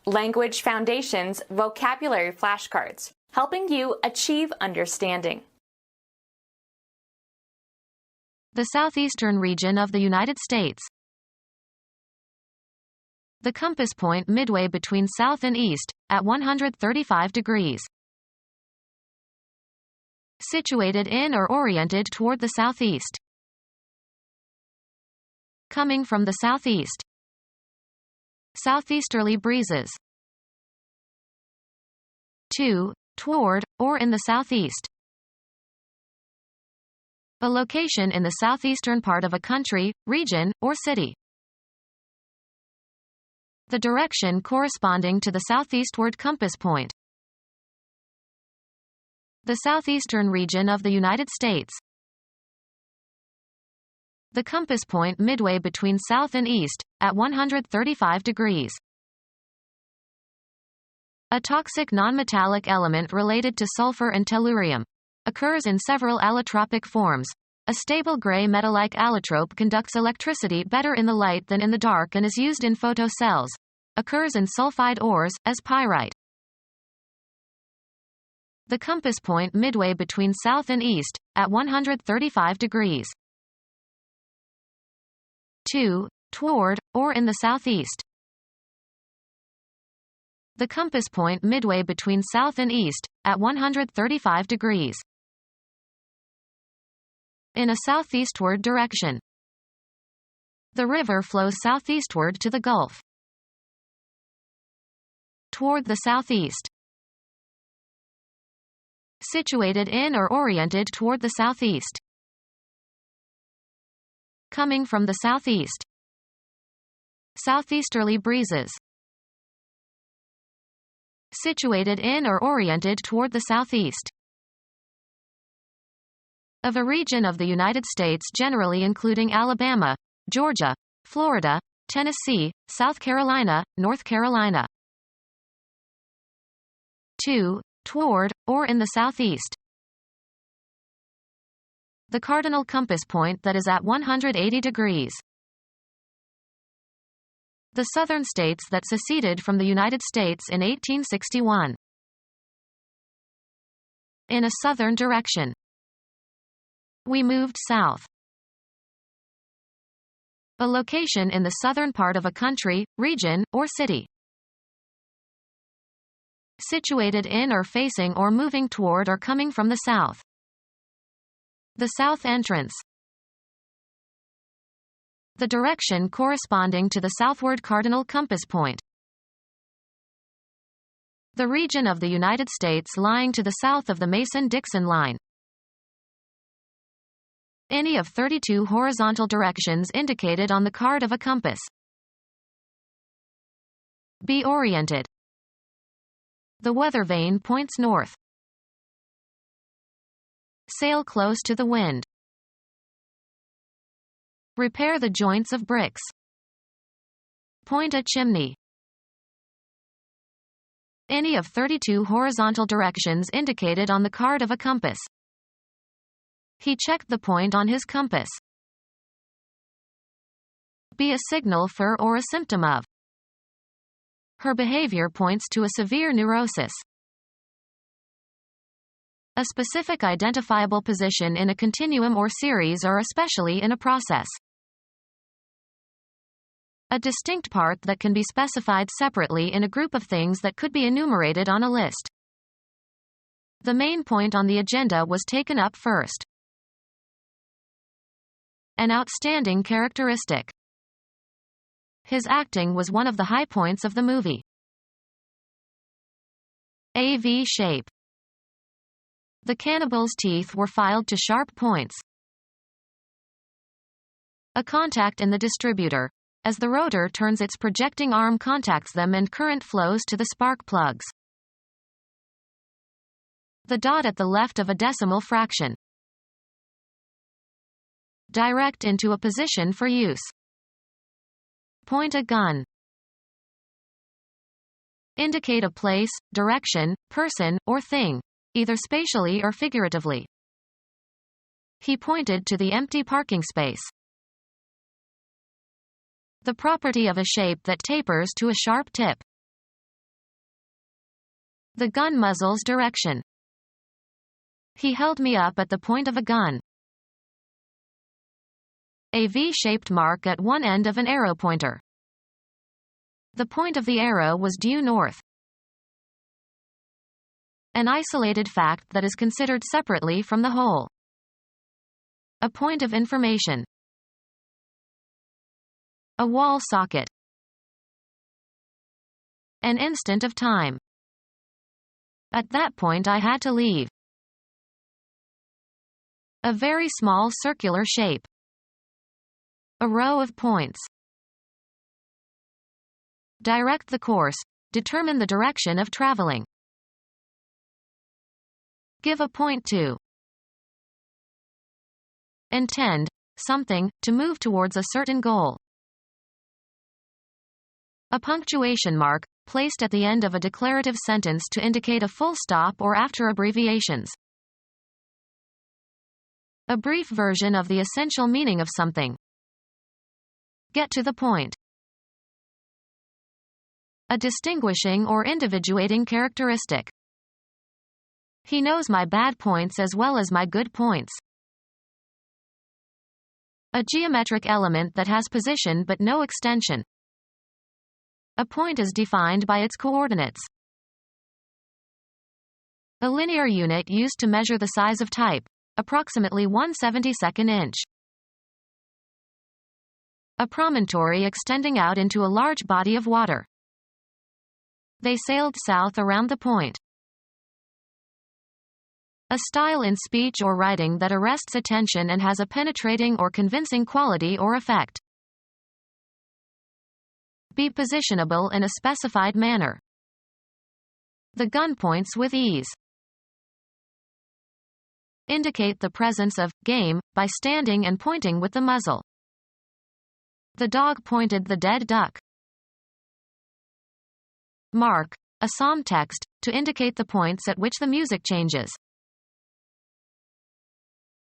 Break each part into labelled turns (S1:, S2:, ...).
S1: Language Foundations Vocabulary Flashcards, helping you achieve understanding.
S2: The southeastern region of the United States. The compass point midway between south and east, at 135 degrees. Situated in or oriented toward the southeast. Coming from the southeast. Southeasterly breezes. To, toward, or in the southeast. A location in the southeastern part of a country, region, or city. The direction corresponding to the southeastward compass point. The southeastern region of the United States. The compass point midway between south and east, at 135 degrees. A toxic nonmetallic element related to sulfur and tellurium. Occurs in several allotropic forms. A stable gray metal-like allotrope conducts electricity better in the light than in the dark and is used in photocells. Occurs in sulfide ores, as pyrite. The compass point midway between south and east, at 135 degrees. To, toward, or in the southeast. The compass point midway between south and east, at 135 degrees. In a southeastward direction. The river flows southeastward to the Gulf. Toward the southeast. Situated in or oriented toward the southeast. Coming from the southeast. Southeasterly breezes. Situated in or oriented toward the southeast. Of a region of the United States generally including Alabama, Georgia, Florida, Tennessee, South Carolina, North Carolina. To, toward, or in the southeast. The cardinal compass point that is at 180 degrees. The southern states that seceded from the United States in 1861. In a southern direction. We moved south. A location in the southern part of a country, region, or city. Situated in or facing or moving toward or coming from the south. The south entrance. The direction corresponding to the southward cardinal compass point. The region of the United States lying to the south of the Mason-Dixon line. Any of 32 horizontal directions indicated on the card of a compass. Be oriented. The weather vane points north. Sail close to the wind. Repair the joints of bricks. Point a chimney. Any of 32 horizontal directions indicated on the card of a compass. He checked the point on his compass. Be a signal for or a symptom of. Her behavior points to a severe neurosis. A specific identifiable position in a continuum or series or especially in a process. A distinct part that can be specified separately in a group of things that could be enumerated on a list. The main point on the agenda was taken up first. An outstanding characteristic. His acting was one of the high points of the movie. A V shape. The cannibal's teeth were filed to sharp points. A contact in the distributor. As the rotor turns, its projecting arm contacts them and current flows to the spark plugs. The dot at the left of a decimal fraction. Direct into a position for use. Point a gun. Indicate a place, direction, person, or thing, either spatially or figuratively. He pointed to the empty parking space. The property of a shape that tapers to a sharp tip. The gun muzzle's direction. He held me up at the point of a gun. A V-shaped mark at one end of an arrow pointer. The point of the arrow was due north. An isolated fact that is considered separately from the whole. A point of information. A wall socket. An instant of time. At that point I had to leave. A very small circular shape. A row of points. Direct the course. Determine the direction of traveling. Give a point to. Intend something, to move towards a certain goal. A punctuation mark, placed at the end of a declarative sentence to indicate a full stop or after abbreviations. A brief version of the essential meaning of something. Get to the point. A distinguishing or individuating characteristic. He knows my bad points as well as my good points. A geometric element that has position but no extension. A point is defined by its coordinates. A linear unit used to measure the size of type, approximately 1/72 inch. A promontory extending out into a large body of water. They sailed south around the point. A style in speech or writing that arrests attention and has a penetrating or convincing quality or effect. Be positionable in a specified manner. The gun points with ease. Indicate the presence of game by standing and pointing with the muzzle. The dog pointed the dead duck. Mark, a psalm text, to indicate the points at which the music changes.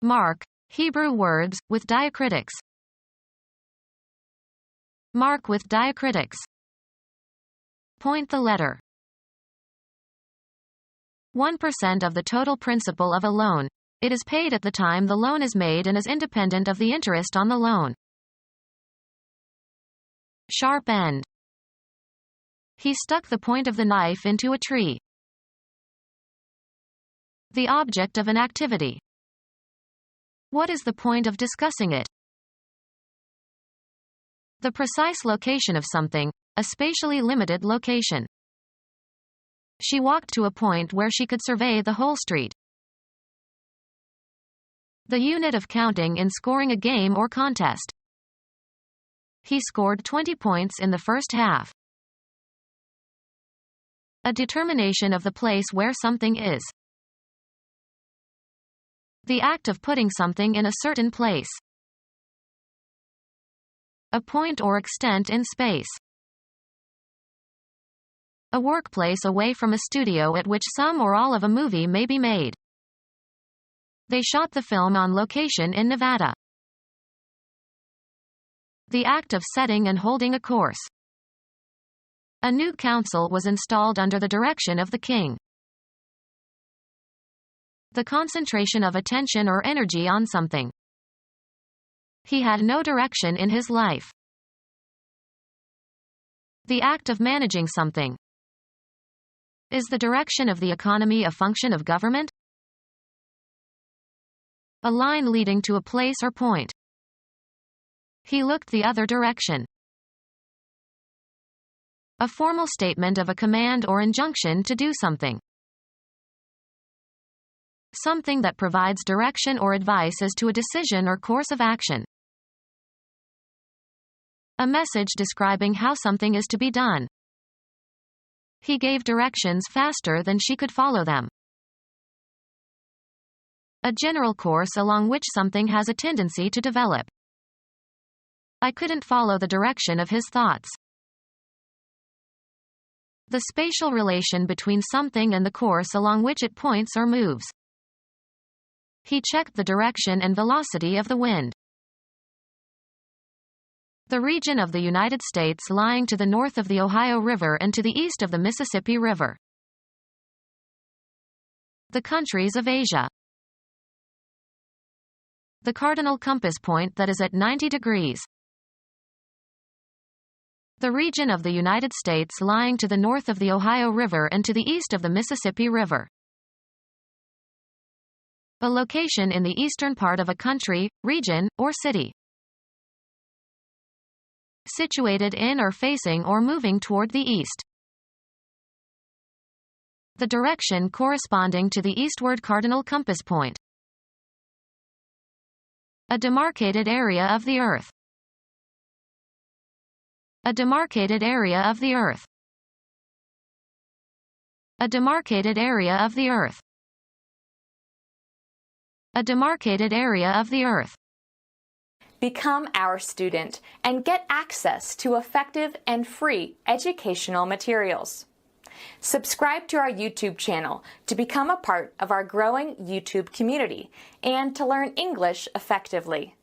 S2: Mark, Hebrew words, with diacritics. Mark with diacritics. Point the letter. 1% of the total principal of a loan. It is paid at the time the loan is made and is independent of the interest on the loan. Sharp end. He stuck the point of the knife into a tree. The object of an activity. What is the point of discussing it? The precise location of something, a spatially limited location. She walked to a point where she could survey the whole street. The unit of counting in scoring a game or contest. He scored 20 points in the first half. A determination of the place where something is. The act of putting something in a certain place. A point or extent in space. A workplace away from a studio at which some or all of a movie may be made. They shot the film on location in Nevada. The act of setting and holding a course. A new council was installed under the direction of the king. The concentration of attention or energy on something. He had no direction in his life. The act of managing something. Is the direction of the economy a function of government? A line leading to a place or point. He looked the other direction. A formal statement of a command or injunction to do something. Something that provides direction or advice as to a decision or course of action. A message describing how something is to be done. He gave directions faster than she could follow them. A general course along which something has a tendency to develop. I couldn't follow the direction of his thoughts. The spatial relation between something and the course along which it points or moves. He checked the direction and velocity of the wind. The region of the United States lying to the north of the Ohio River and to the east of the Mississippi River. The countries of Asia. The cardinal compass point that is at 90 degrees. The region of the United States lying to the north of the Ohio River and to the east of the Mississippi River. A location in the eastern part of a country, region, or city. Situated in or facing or moving toward the east. The direction corresponding to the eastward cardinal compass point. A demarcated area of the Earth. A demarcated area of the Earth. A demarcated area of the Earth. A demarcated area of the Earth.
S1: Become our student and get access to effective and free educational materials. Subscribe to our YouTube channel to become a part of our growing YouTube community and to learn English effectively.